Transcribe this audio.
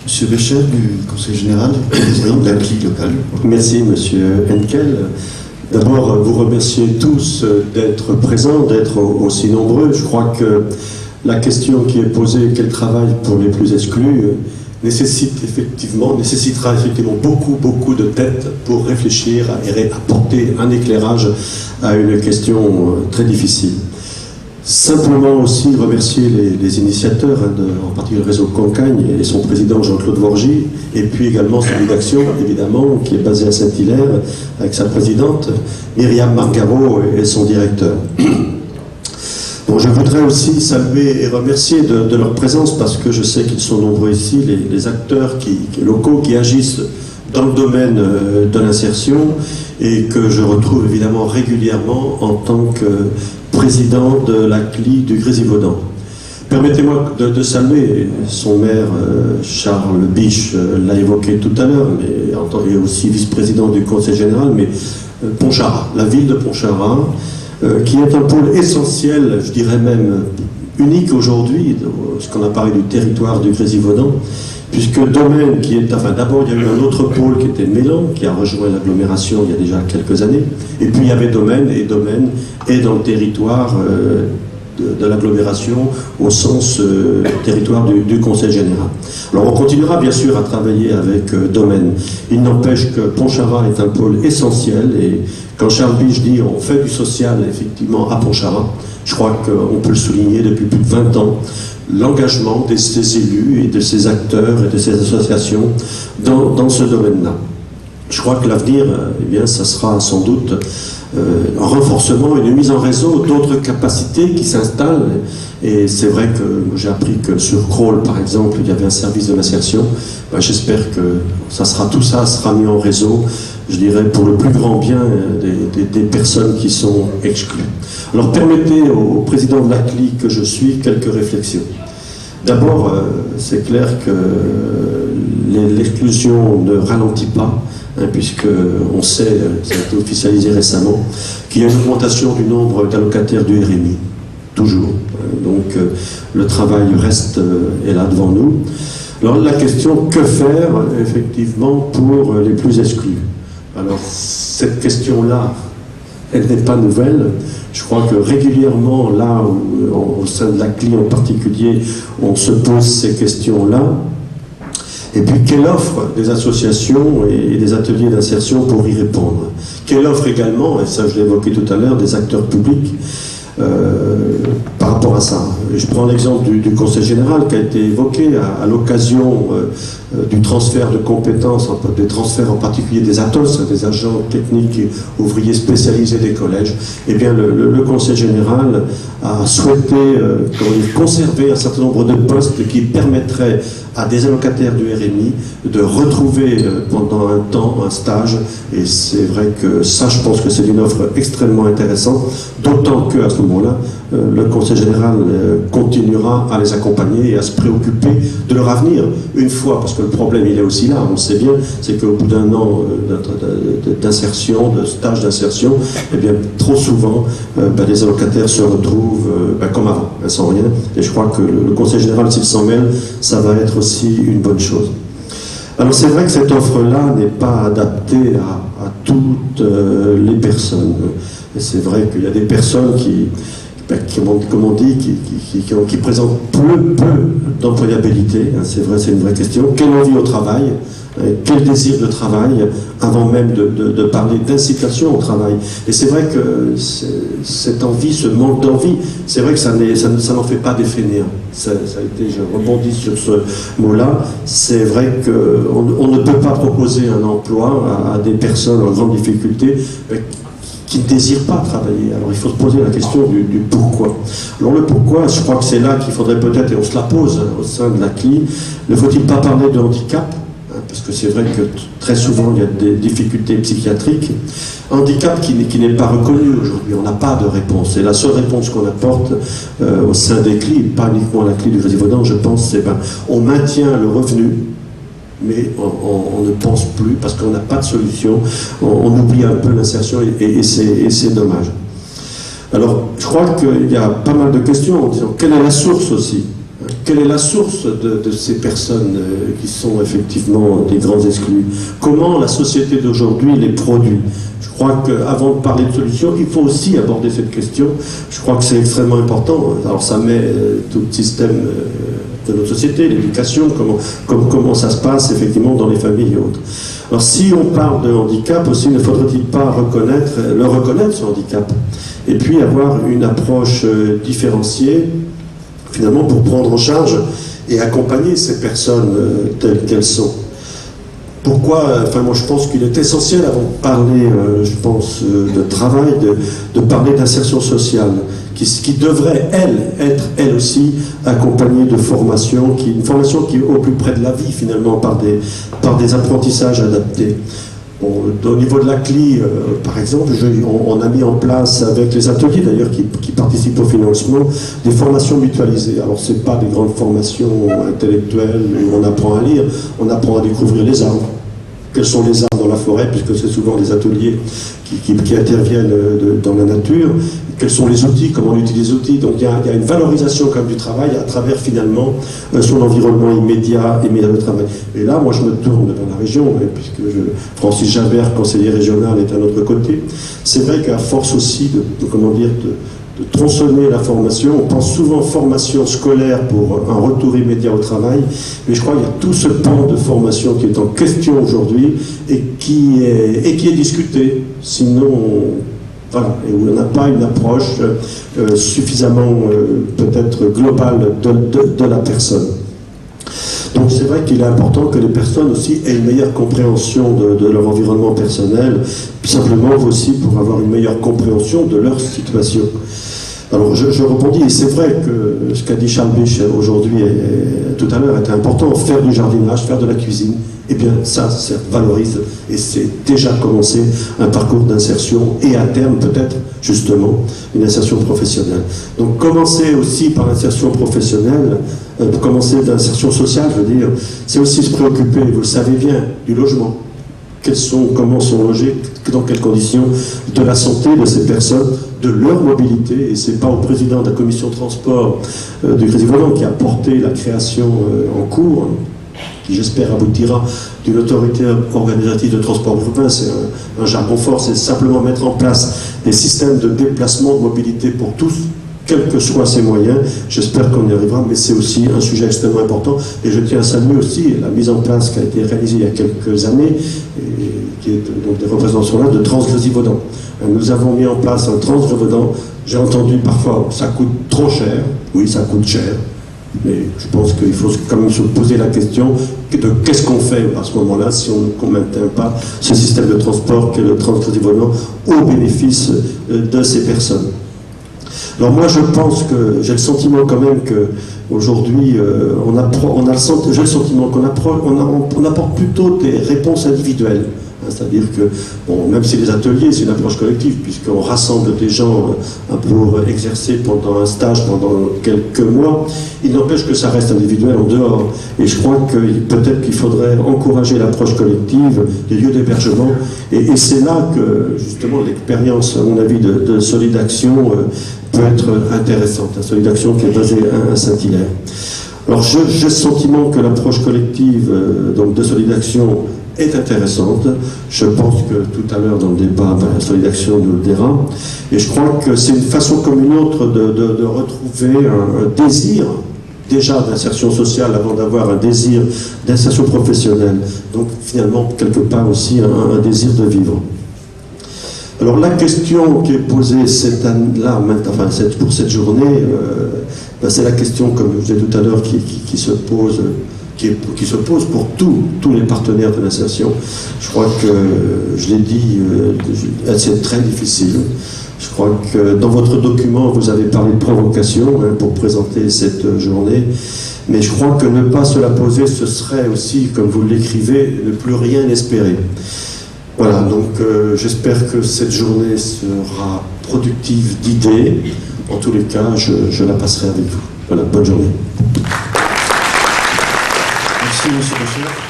Monsieur Béchet, du Conseil général, président de la CLI locale. Merci, Monsieur Henkel. D'abord, vous remercier tous d'être présents, d'être aussi nombreux. Je crois que la question qui est posée, quel travail pour les plus exclus, nécessitera effectivement beaucoup de têtes pour réfléchir et apporter un éclairage à une question très difficile. Simplement aussi remercier les initiateurs, en particulier le réseau Concagne et son président Jean-Claude Vorgy, et puis également celui d'Action, évidemment, qui est basé à Saint-Hilaire, avec sa présidente, Myriam Margaro, et son directeur. Bon, je voudrais aussi saluer et remercier de leur présence, parce que je sais qu'ils sont nombreux ici, les acteurs locaux qui agissent dans le domaine de l'insertion, et que je retrouve évidemment régulièrement en tant que président de la CLI du Grésivaudan. Permettez-moi de saluer son maire, Charles Biche, l'a évoqué tout à l'heure, mais il est aussi vice-président du Conseil général, mais Pontcharrat, la ville de Pontcharrat, qui est un pôle essentiel, je dirais même unique aujourd'hui, ce qu'on a parlé du territoire du Grésivaudan, puisque Domaine, qui est, enfin d'abord il y a eu un autre pôle qui était Mélan, qui a rejoint l'agglomération il y a déjà quelques années, et puis il y avait Domaine, et Domaine est dans le territoire de l'agglomération au sens territoire du Conseil général. Alors on continuera bien sûr à travailler avec Domaine. Il n'empêche que Pontcharrat est un pôle essentiel, et quand Charles Biche dit on fait du social effectivement à Pontcharrat, je crois qu'on peut le souligner depuis plus de 20 ans, l'engagement de ces élus et de ces acteurs et de ces associations dans ce domaine-là. Je crois que l'avenir, eh bien, ça sera sans doute un renforcement et une mise en réseau d'autres capacités qui s'installent. Et c'est vrai que j'ai appris que sur Crolles, par exemple, il y avait un service de l'insertion. Ben, j'espère que tout ça sera mis en réseau, je dirais, pour le plus grand bien des personnes qui sont exclues. Alors permettez au président de la CLI que je suis quelques réflexions. D'abord, c'est clair que l'exclusion ne ralentit pas, puisqu'on sait, ça a été officialisé récemment, qu'il y a une augmentation du nombre d'allocataires du RMI, toujours. Donc le travail est là devant nous. Alors la question, que faire effectivement pour les plus exclus? Alors cette question-là, elle n'est pas nouvelle. Je crois que régulièrement, là, au sein de la CLI en particulier, on se pose ces questions-là. Et puis, quelle offre des associations et des ateliers d'insertion pour y répondre? Quelle offre également, et ça je l'ai évoqué tout à l'heure, des acteurs publics par rapport à ça? Je prends l'exemple du Conseil général qui a été évoqué à l'occasion du transfert de compétences, des transferts en particulier des ATOS, des agents techniques et ouvriers spécialisés des collèges. Eh bien, le Conseil général a souhaité conserver un certain nombre de postes qui permettraient à des allocataires du RMI de retrouver pendant un temps un stage, et c'est vrai que ça, je pense que c'est une offre extrêmement intéressante, d'autant qu'à ce moment-là, le Conseil général continuera à les accompagner et à se préoccuper de leur avenir, une fois, parce que le problème il est aussi là, on sait bien, c'est qu'au bout d'un an d'insertion, de stage d'insertion, eh bien trop souvent, les allocataires se retrouvent comme avant, sans rien, et je crois que le Conseil général, s'il s'en mêle, ça va être aussi une bonne chose. Alors c'est vrai que cette offre-là n'est pas adaptée à toutes les personnes. Et c'est vrai qu'il y a des personnes comme on dit, qui présentent peu d'employabilité. C'est vrai, c'est une vraie question. Quelle envie au travail, quel désir de travail, avant même de parler d'incitation au travail. Et c'est vrai que cette envie, ce manque d'envie, c'est vrai que ça n'en fait pas des fainéants. Ça a été, je rebondis sur ce mot-là, c'est vrai qu'on ne peut pas proposer un emploi à des personnes en grande difficulté qui ne désirent pas travailler. Alors il faut se poser la question du pourquoi. Alors le pourquoi, je crois que c'est là qu'il faudrait peut-être, et on se la pose au sein de la CLI, ne faut-il pas parler de handicap, parce que c'est vrai que très souvent il y a des difficultés psychiatriques, handicap qui n'est pas reconnu aujourd'hui, on n'a pas de réponse, et la seule réponse qu'on apporte au sein des CLI, pas uniquement à la CLI du Grésivaudan, je pense, c'est on maintient le revenu, mais on ne pense plus, parce qu'on n'a pas de solution, on oublie un peu l'insertion, et c'est dommage. Alors, je crois qu'il y a pas mal de questions en disant quelle est la source aussi. quelle est la source de ces personnes qui sont effectivement des grands exclus? Comment la société d'aujourd'hui les produit? Je crois qu'avant de parler de solutions, il faut aussi aborder cette question. Je crois que c'est extrêmement important. Alors ça met tout le système de notre société, l'éducation, comment ça se passe effectivement dans les familles et autres. Alors si on parle de handicap aussi, ne faudrait-il pas reconnaître ce handicap et puis avoir une approche différenciée finalement pour prendre en charge et accompagner ces personnes telles qu'elles sont. Pourquoi? Enfin, moi, je pense qu'il est essentiel, avant de parler, de travail, de parler d'insertion sociale, qui devrait, être, elle aussi, accompagnée de formation, une formation qui est au plus près de la vie, finalement, par des apprentissages adaptés. Bon, au niveau de la CLI, par exemple, on a mis en place, avec les ateliers d'ailleurs qui participent au financement, des formations mutualisées. Alors, ce n'est pas des grandes formations intellectuelles où on apprend à lire, on apprend à découvrir les arbres. Quels sont les arbres dans la forêt, puisque c'est souvent des ateliers qui interviennent dans la nature. Quels sont les outils, comment on utilise les outils. Donc il y a une valorisation quand même du travail à travers finalement son environnement immédiat de travail. Et là, moi je me tourne dans la région, puisque Francis Javert, conseiller régional, est à notre côté. C'est vrai qu'à force aussi de tronçonner la formation. On pense souvent formation scolaire pour un retour immédiat au travail, mais je crois qu'il y a tout ce pan de formation qui est en question aujourd'hui et qui est discuté. Sinon, voilà, et où on n'a pas une approche suffisamment peut-être globale de la personne. Donc c'est vrai qu'il est important que les personnes aussi aient une meilleure compréhension de leur environnement personnel, simplement aussi pour avoir une meilleure compréhension de leur situation. Alors je rebondis, et c'est vrai que ce qu'a dit Charles Bich aujourd'hui tout à l'heure était important, faire du jardinage, faire de la cuisine, eh bien ça valorise, et c'est déjà commencé un parcours d'insertion, et à terme peut-être justement une insertion professionnelle. Donc commencer aussi par l'insertion professionnelle, commencer d'insertion sociale, je veux dire, c'est aussi se préoccuper, vous le savez bien, du logement. Comment sont logés, dans quelles conditions, de la santé de ces personnes, de leur mobilité, et c'est pas au président de la commission transport du Crédit Volant qui a porté la création en cours, qui j'espère aboutira, d'une autorité organisatrice de transport urbain. C'est un jargon fort, c'est simplement mettre en place des systèmes de déplacement, de mobilité pour tous, quels que soient ses moyens. J'espère qu'on y arrivera, mais c'est aussi un sujet extrêmement important. Et je tiens à saluer aussi la mise en place qui a été réalisée il y a quelques années, et qui est donc des représentations là de Transgrévaudan. Nous avons mis en place un Transgrévaudan. J'ai entendu parfois, ça coûte trop cher. Oui, ça coûte cher. Mais je pense qu'il faut quand même se poser la question de qu'est-ce qu'on fait à ce moment-là si on ne maintient pas ce système de transport qu'est le Transgrévaudan au bénéfice de ces personnes. Alors moi je pense que j'ai le sentiment quand même qu'aujourd'hui j'ai le sentiment qu'on apporte plutôt des réponses individuelles. C'est-à-dire que, bon, même si les ateliers, c'est une approche collective, puisqu'on rassemble des gens pour exercer pendant un stage, pendant quelques mois, il n'empêche que ça reste individuel en dehors. Et je crois que peut-être qu'il faudrait encourager l'approche collective, des lieux d'hébergement, et c'est là que, justement, l'expérience, à mon avis, de Solidaction peut être intéressante. La Solidaction qui est basée à Saint-Hilaire. Alors, j'ai le sentiment que l'approche collective donc de Solidaction est intéressante. Je pense que tout à l'heure dans le débat, la Solidaction nous le dira. Et je crois que c'est une façon comme une autre de retrouver un désir déjà d'insertion sociale avant d'avoir un désir d'insertion professionnelle. Donc finalement, quelque part aussi, un désir de vivre. Alors la question qui est posée cette année-là, enfin, pour cette journée, c'est la question, comme je disais tout à l'heure, qui se pose. Qui se pose pour tous les partenaires de l'insertion. Je crois que, je l'ai dit, c'est très difficile. Je crois que dans votre document, vous avez parlé de provocation pour présenter cette journée, mais je crois que ne pas se la poser, ce serait aussi, comme vous l'écrivez, ne plus rien espérer. Voilà, donc j'espère que cette journée sera productive d'idées. En tous les cas, je la passerai avec vous. Voilà, bonne journée. Merci, monsieur Boucher.